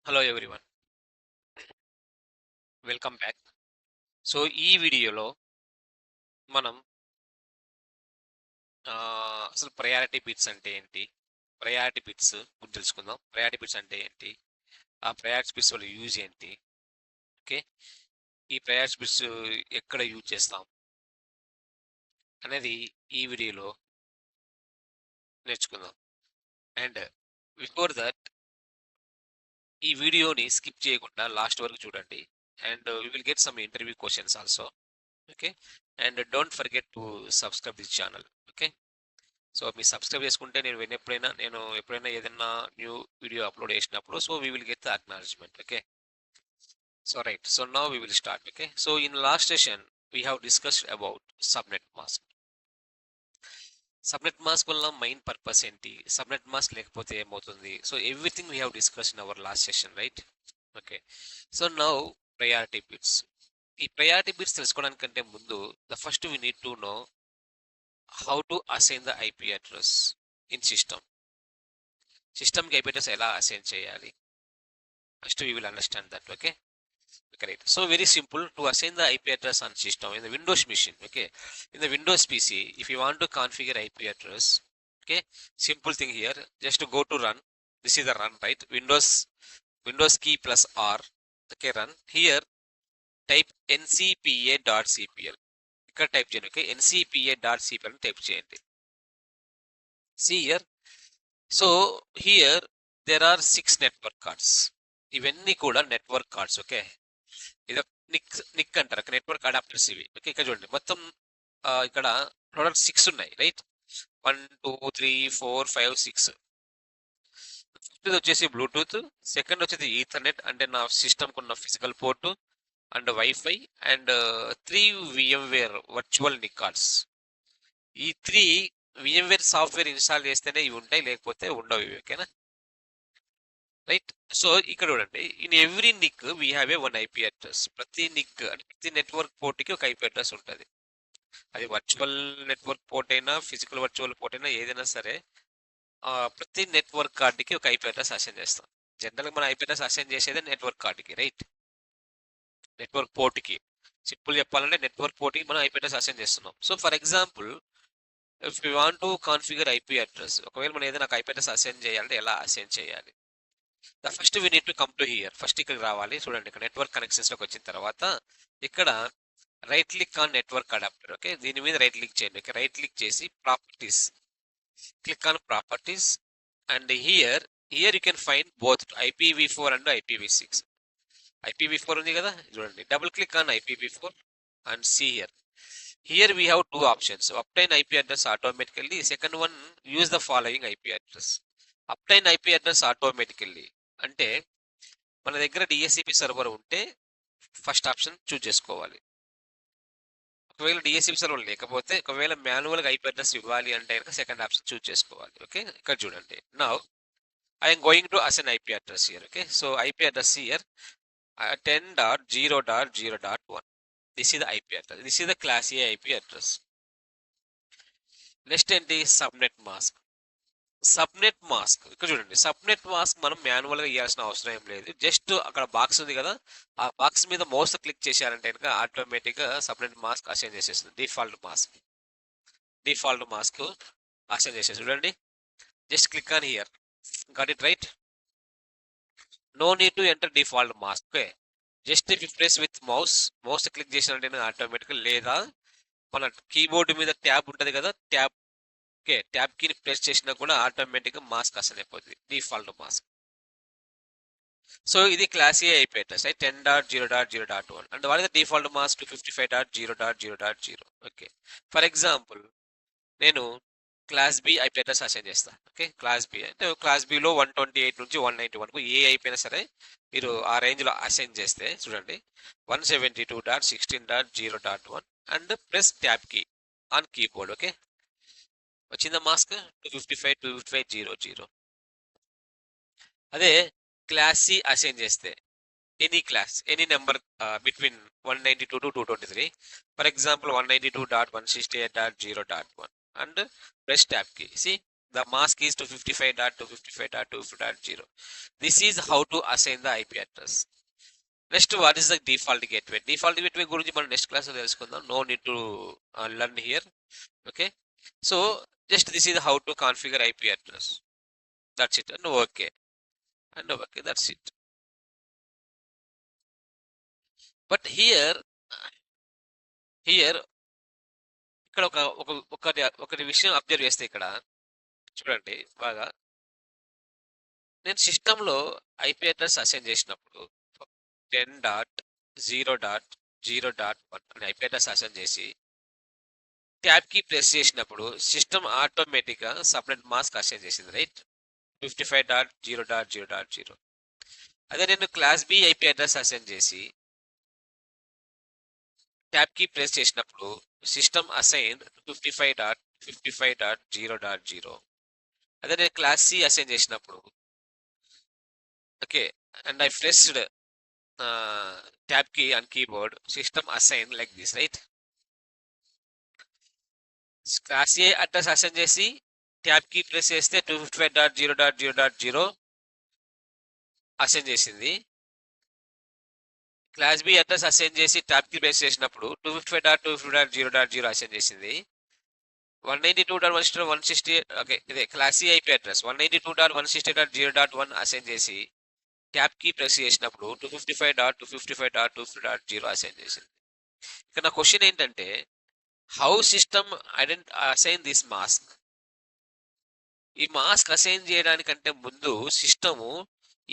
Hello everyone, welcome back. So ఈ వీడియోలో మనం అసలు ప్రయారిటీ బిట్స్ అంటే ఏంటి, ప్రయారిటీ బిట్స్ గురించి తెలుసుకుందాం. ప్రయారిటీ బిట్స్ అంటే ఏంటి, ఆ ప్రయారిటీ బిట్స్ వల్ల యూజ్ ఏంటి, ఓకే, ఈ ప్రయారిటీ బిట్స్ ఎక్కడ యూజ్ చేస్తాం అనేది ఈ వీడియోలో నేర్చుకుందాం. అండ్ బిఫోర్ దట్, ఈ వీడియోని స్కిప్ చేయకుండా లాస్ట్ వరకు చూడండి. And you will get some interview questions also. Okay, and don't forget to subscribe this channel. Okay, so మీరు సబ్స్క్రైబ్ చేసుకుంటే నేను ఎప్పుడైనా ఏదైనా న్యూ వీడియో అప్లోడ్ చేసినప్పుడు so we will get the acknowledgement. Okay, so right, so now we will start. Okay, so in last session we have discussed about subnet mask. Subnet mask వల్ల main purpose ఏంటి, subnet mask లేకపోతే ఏమవుతుంది, so everything we have discuss in our last session, right? Okay, so now priority bits. ఈ priority bits తెలుసుకోవడానికంటే ముందు the first we need to know how to assign the IP address in system. సిస్టమ్కి IP address ఎలా assign చేయాలి, first we will understand that. Okay, correct. So very simple to assign the IP address on system in the Windows machine. Okay, in the Windows PC, if you want to configure IP address, okay, simple thing here, just to go to run. This is the run, right? Windows key plus R. Okay, run here. Type ncpa.cpl. ఇక్కడ type చేయండి. Okay, ncpa.cpl అని type చేయండి. See here. So here there are 6 network cards. ఇవన్నీ కూడా network cards. Okay, ఇది Nick అంటారు, network adapters ఇవి. Okay, ఇక్కడ చూడండి మొత్తం ఇక్కడ టోటల్ 6 ఉన్నాయి, రైట్? 1 2 3 4 5 6. ఫస్ట్ వచ్చేసి బ్లూటూత్, సెకండ్ వచ్చేసి ఈథర్నెట్ అంటే నా సిస్టమ్కి ఉన్న physical port and wifi, and 3 VMware virtual Nick cards. ఈ 3 విఎంవేర్ సాఫ్ట్వేర్ ఇన్స్టాల్ చేస్తేనే ఇవి ఉంటాయి, లేకపోతే ఉండవు ఇవి. ఓకేనా, రైట్? సో ఇక్కడ చూడండి, in every Nick we have a one IP address. ప్రతి నిక్ అంటే ప్రతి నెట్వర్క్ పోర్ట్కి ఒక ఐపీ అడ్రస్ ఉంటుంది. అది వర్చువల్ నెట్వర్క్ పోర్ట్ అయినా ఫిజికల్ వర్చువల్ పోర్ట్ అయినా ఏదైనా సరే, ప్రతి నెట్వర్క్ కార్డుకి ఒక ఐపీ అడ్రస్ అసైన్ చేస్తాం. జనరల్గా మనం ఐపీ అడ్రస్ అసైన్ చేసేది నెట్వర్క్ కార్డుకి, రైట్? నెట్వర్క్ పోర్ట్కి, సింపుల్ చెప్పాలంటే నెట్వర్క్ పోర్ట్కి మనం ఐపీ అడ్రస్ అసైన్ చేస్తున్నాం. So for example, if you want to configure IP address, ఒకవేళ మనం ఏదైనా ఐపీ అడ్రస్ అసైన్ చేయాలంటే ఎలా అసైన్ చేయాలి? The first we need to come to hear. First ఇక్కడికి రావాలి. చూడండి, ఇక్కడ నెట్వర్క్ కనెక్షన్స్ లోకి వచ్చిన తర్వాత ఇక్కడ right click on network adapter. Okay, దీని మీద రైట్ క్లిక్ చేయండి. ఓకే, రైట్ క్లిక్ చేసి properties, click on properties, and here you can find both IPv4 and IPv6. IPv4 ఉంది కదా, చూడండి, double click on IPv4 and see here we have two options: obtain IP address automatically. Second one, use the following IP address. obtain IP address automatically అంటే మన దగ్గర DHCP server ఉంటే first option choose చేసుకోవాలి. ఒకవేళ DHCP server లేకపోతే, ఒకవేళ మాన్యువల్గా IP address ఇవ్వాలి అంటే కనుక సెకండ్ ఆప్షన్ చూజ్ చేసుకోవాలి. ఓకే, ఇక్కడ చూడండి, now I'm going to assign IP address here. Okay, so IP address here 10.0.0.1. This is the IP address. This is the class A IP address. Next ఏంటి, subnet mask. Subnet mask ఇక్కడ చూడండి, subnet mask మనం manual గా ఇవ్వాల్సిన అవసరం ఏం లేదు. Just అక్కడ బాక్స్ ఉంది కదా, ఆ బాక్స్ మీద మౌస్ క్లిక్ చేశారంటే కనుక ఆటోమేటిక్ గా సబ్నెట్ మాస్క్ అసైన్ చేసేస్తుంది. డిఫాల్ట్ మాస్క్ అసైన్ చేసేసి చూడండి, just click on here. Got it right? No need to enter default mask. Okay, just if you press with mouse click చేసినట్టే automatic, లేదా మన keyboard మీద ట్యాబ్ ఉంటుంది కదా, ఓకే, ట్యాబ్ కీని ప్రెస్ చేసినా కూడా ఆటోమేటిక్గా మాస్క్ అసైన్ అయిపోతుంది, డిఫాల్ట్ మాస్క్. సో ఇది class A IP address 10.0.0.1 and what is the default mask 255.0.0.0. Okay, for example నేను class B IP address assign చేస్తాను. ఓకే, క్లాస్ B అంటే క్లాస్ Bలో 128 నుంచి 191 వరకు ఏ IP అయినా సరే మీరు ఆ రేంజ్లో అసైన్ చేస్తే చూడండి, 172.16.0.1 and press tab key on keyboard. Okay, వచ్చిందా మాస్క్ 255.255.0.0. అదే క్లాస్ సి అసైన్ చేస్తే any number between 192 to 223, for example 192.168.0.1 and press tab key. C The mask is 255.255.255.0. This is how to assign the IP address. Next, what is the default gateway? Default gateway గురించి మనం next class లో తెలుసుకుందాం. No need to learn here. Okay. So just this is how to configure IP address. That's it. And okay. And okay. That's it. But here ఇక్కడ ఒకటి విషయం observe చేస్తే ఇక్కడ చూడండి బాగా, నేను సిస్టంలో ఐపీ అడ్రస్ అసైన్ చేసినప్పుడు 10.0.0.1 అనే ఐపీ అడ్రస్ అసైన్ చేసి ట్యాబ్ కి ప్రెస్ చేసినప్పుడు సిస్టమ్ ఆటోమేటిక్గా సపరేట్ మాస్క్ అసైన్ చేసింది, రైట్? 55.0.0.0. అదే నేను class B IP address assign చేసి ట్యాబ్ కి ప్రెస్ చేసినప్పుడు సిస్టమ్ అసైన్ 55.55.0.0. అదే నేను క్లాస్ సి అసైన్ చేసినప్పుడు, okay, and I pressed tab key on keyboard, system assign like this, right? Class A address assign చేసి ట్యాబ్ కీ ప్రెస్ చేస్తే 255.0.0.0 assign చేసింది. Class B address assign చేసి tab కి press చేసినప్పుడు 255.255.0.0 assign చేసింది. 192.168 okay, ఇదే class C IP address 192.168.0.1 assign చేసి tab కి ప్రెస్ చేసినప్పుడు 255.255.255.0 అసైన్ చేసింది. ఇక్కడ నా క్వశ్చన్ ఏంటంటే, how system assign this mask? ఈ మాస్క్ అసైన్ చేయడానికంటే ముందు సిస్టము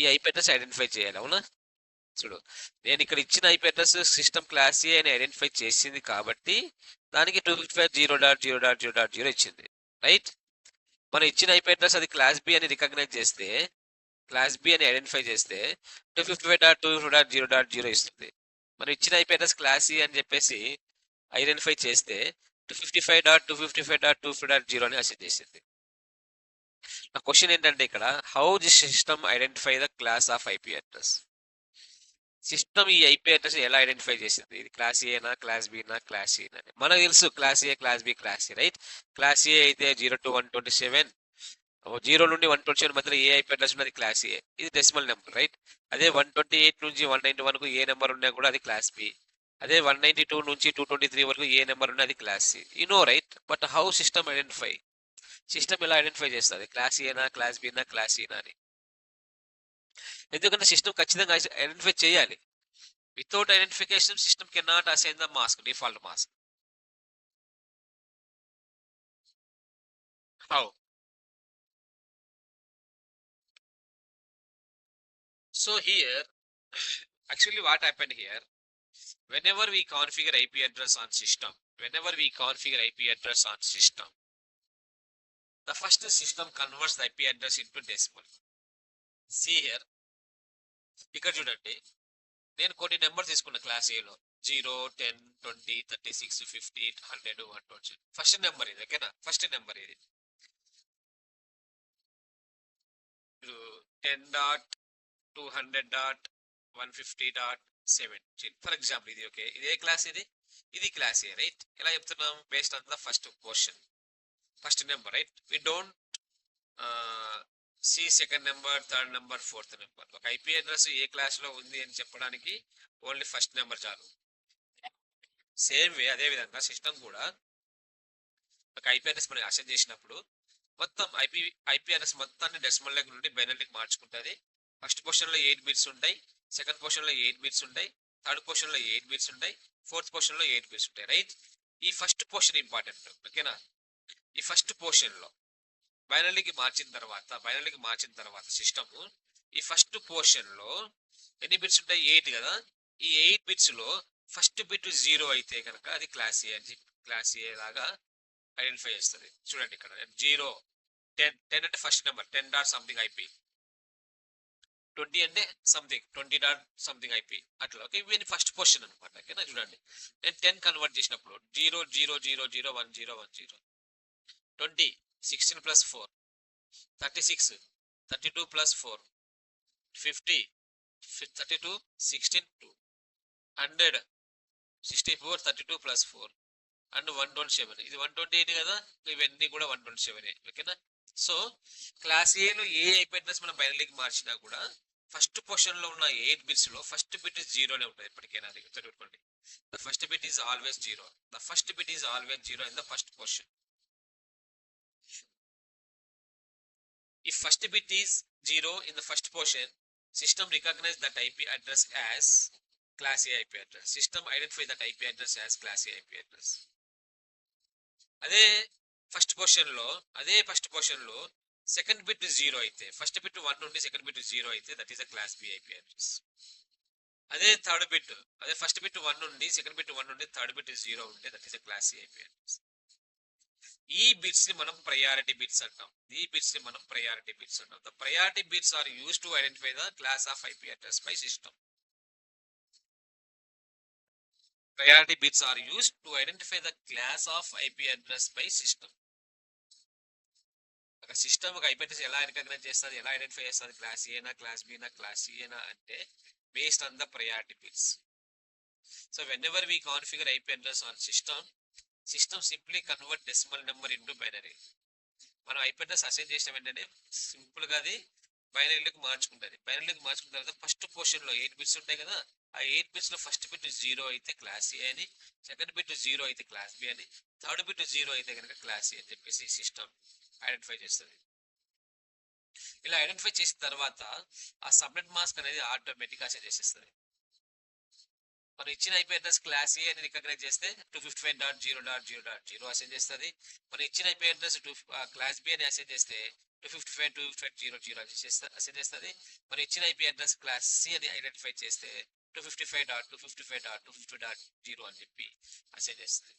ఈ ఐపీ అడ్రస్ ఐడెంటిఫై చేయాలి, అవునా? చూడు, నేను ఇక్కడ ఇచ్చిన ఐపీ అడ్రస్ సిస్టమ్ క్లాస్ ఏ అని ఐడెంటిఫై చేసింది కాబట్టి దానికి 255.0.0.0 ఇచ్చింది, రైట్? మనం ఇచ్చిన ఐపీ అడ్రస్ అది క్లాస్ బి అని రికగ్నైజ్ చేస్తే, క్లాస్ బి అని ఐడెంటిఫై చేస్తే 255.255.0.0 ఇస్తుంది. మనం ఇచ్చిన ఐపీ అడ్రస్ క్లాస్ సి అని చెప్పేసి ఐడెంటిఫై చేస్తే 255.255.255.0 అని అసైన్ చేసింది. నా క్వశ్చన్ ఏంటంటే ఇక్కడ, how the system identify the class of IP address? System ఈ ఐపీ అడ్రస్ ఎలా ఐడెంటిఫై చేసింది? ఇది క్లాస్ ఏనా, క్లాస్ బినా, క్లాస్ సి అని మనకు తెలుసు. Class A, class B, class C, right? Class A అయితే 0 to 127, 0 నుండి 127 మధ్యలో ఏ ఐపీ అడ్రస్ ఉన్నది క్లాస్ ఏ, ఇది డెసిమల్ నెంబర్, రైట్? అదే 128 నుంచి 191 కు ఏ నెంబర్ ఉన్నా కూడా అది క్లాస్ బి. అదే 192 నుంచి 223 వరకు ఏ నెంబర్ ఉన్నా అది class C. You know, right? But how system identify? System ఎలా ఐడెంటిఫై చేస్తుంది క్లాస్ ఏనా, క్లాస్ బినా, క్లాస్ సినా అని? ఎందుకంటే సిస్టమ్ ఖచ్చితంగా ఐడెంటిఫై చేయాలి. Without identification system can not assign the mask, default mask. How? So here, actually what happened here, whenever we configure IP address on system, the first system converts the IP address into decimal. See here, ఇక్కడ చూడండి, నేను కొన్ని number తీసుకున్న class ఏలో 0, 10, 20, 36, 50, 100, 120. First number ఇది, ఓకేనా? First number ఇది 10.200.150.17 for example. ఇది ఓకే, ఇదే క్లాస్, ఇది క్లాస్ ఏ, రైట్? ఎలా చెప్తున్నాం? Based on the first portion, first number, right? We don't see second number, third number, fourth number. ఒక ఐపీ అడ్రస్ ఏ క్లాస్ లో ఉంది అని చెప్పడానికి ఓన్లీ ఫస్ట్ నెంబర్ చాలు. సేమ్ వే, అదే విధంగా సిస్టమ్ కూడా ఒక ఐపీ అడ్రస్ మనకి అసైన్ చేసినప్పుడు మొత్తం ఐపీ అడ్రస్ మొత్తాన్ని డెసిమల్ లెగ్ నుండి బైనరీకి మార్చుకుంటుంది. ఫస్ట్ పోర్షన్ లో 8 బిట్స్ ఉంటాయి, సెకండ్ పోర్షన్ లో 8 బిట్స్ ఉంటాయి, థర్డ్ పోర్షన్ లో 8 బిట్స్ ఉంటాయి, ఫోర్త్ పోర్షన్ లో 8 బిట్స్ ఉంటాయి, రైట్? ఈ ఫస్ట్ పోర్షన్ ఇంపార్టెంట్, ఓకేనా? ఈ ఫస్ట్ పోర్షన్ లో బైనరీకి మార్చిన తర్వాత సిస్టమ్ ఈ ఫస్ట్ పోర్షన్ లో ఎన్ని బిట్స్ ఉంటాయి? 8 కదా. ఈ 8 బిట్స్ లో ఫస్ట్ బిట్ 0 అయితే కనుక అది క్లాస్ ఏ అని చెప్పి క్లాస్ ఏ లాగా ఐడెంటిఫై చేస్తుంది. చూడండి ఇక్కడ 0, 10 అంటే first number 10 dot something IP, 20 అంటే సంథింగ్ 20 డాట్ సంథింగ్ ఐపీ, అట్లా. ఓకే, ఇవి ఫస్ట్ పోర్షన్ అనమాట, ఓకేనా? చూడండి, నేను 10 కన్వర్ట్ చేసినప్పుడు 0 0 0 0 1 0 1 0, 20 16 plus 4 36, 32 plus 4 50, 32 16 2, 100 64, 32 plus 4 అండ్ 127. ఇది 128 కదా, ఇవన్నీ కూడా 127, ఓకేనా? సో క్లాస్ ఏలో ఏ ఐపీ అడ్రస్ మనం బైనరీకి మార్చినా కూడా ఫస్ట్ పొజిషన్ లో ఉన్న 8 బిట్స్ లో ఫస్ట్ బిట్ జీరోనే ఉంటుంది ఎప్పటికైనా, అది గుర్తుపెట్టుకోండి. The first bit is always zero. The first bit is always zero in the first position. If first bit is 0 in the first portion, system recognize that IP address as class A IP address. System identify that IP address as class A IP address. అదే first position లో second bit 0 అయితే, first bit 1 నుండి second bit 0 అయితే that is a class B IP address. అదే first bit 1 నుండి second bit 1 నుండి third bit 0 ఉంటే that is a class C IP address. ఈ బిట్స్ ని మనం ప్రయారిటీ బిట్స్ అంటాం. The priority bits are use to identify the class of IP address by system. Priority bits are used to identify the class of IP address by system. ఒక system ఒక IP address ఎలా recognise చేస్తుంది, ఎలా identify చేస్తుంది, class ఏనా, class బీనా, class సిఏనా అంటే based on the priority bits. So whenever we configure IP address on system simply convert decimal number into binary. మనం IP address assign చేసిన వెంటనే సింపుల్ గా అది బైనరీలోకి మార్చుకుంటుంది. బైనరీలోకి మార్చుకున్న తర్వాత ఫస్ట్ పోర్షన్ లో 8 బిట్స్ ఉంటాయి కదా, ఆ 8 బిట్స్ లో ఫస్ట్ బిట్ 0 అయితే క్లాస్ ఏ అని, సెకండ్ బిట్ 0 అయితే క్లాస్ బి అని, థర్డ్ బిట్ 0 అయితే కనుక క్లాస్ ఏ అని చెప్పేసి సిస్టమ్ ఐడెంటిఫై చేస్తుంది. ఇలా ఐడెంటిఫై చేసిన తర్వాత ఆ సబ్నెట్ మాస్క్ అనేది ఆటోమేటిక్ అసైన్ చేసేస్తుంది. మనం ఇచ్చిన ఐపీ అడ్రస్ క్లాస్ ఏ అని రికగ్నైజ్ చేస్తే 255.0.0.0 అసైన్ చేస్తుంది. మనం ఇచ్చిన ఐపీ అడ్రస్ క్లాస్ బి అని అసైన్ చేస్తే 255.255.0.0 అసైన్ చేస్తుంది. మనం ఇచ్చిన ఐపీ అడ్రస్ క్లాస్ సి అని ఐడెంటిఫై చేస్తే 255.255.250.0 అని చెప్పి అసైన్ చేస్తుంది.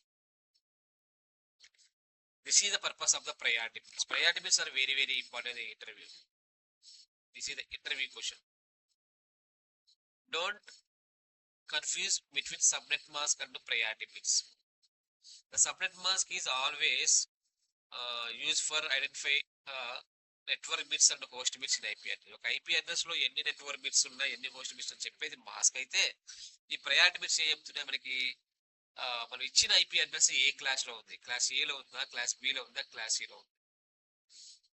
This is the purpose of the priority bits. Priority bits are very, very important in interview. This is the interview question. Don't confuse between subnet mask and priority bits. The subnet mask is always used for identify network bits and host bits in IP address. ఒక IP address లో ఎన్ని network bits ఉన్నాయి, ఎన్ని host bits అని చెప్పేది mask అయితే, ఈ priority bits ఏం చెప్తున్నాయి మనకి, మనం ఇచ్చిన ఐపీ అడ్రస్ ఏ క్లాస్ లో ఉంది, క్లాస్ ఏలో ఉందా, క్లాస్ బిలో ఉందా, క్లాస్ సిలో ఉంది.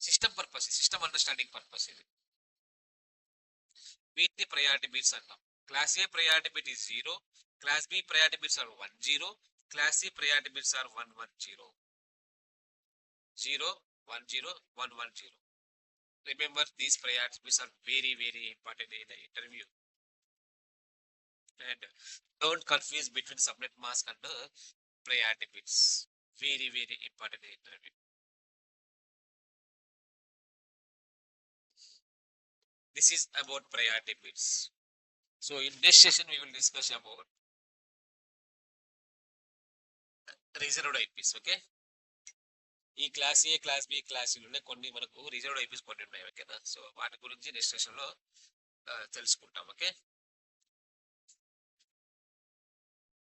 System purpose, system understanding purpose ఇది. వీటిని ప్రయారిటీ బిట్స్ అంటాం. Class A priority bit is 0, class B priority bits are 10, class C priority bits are 110. 0, 10, 110. Remember, these priority bits are very, very important in the interview. And don't confuse between subnet mask and priority bits. Very, very important in interview. This is about priority bits. So in this session we will discuss about reserved IPs. Okay, ఈ class A, class B, class C ఉన్నాయి కొన్ని మనకు reserved eyepiece కొన్ని ఉన్నాయి. ఓకేనా, so వాటి గురించి next session లో తెలుసుకుంటాం. ఓకే.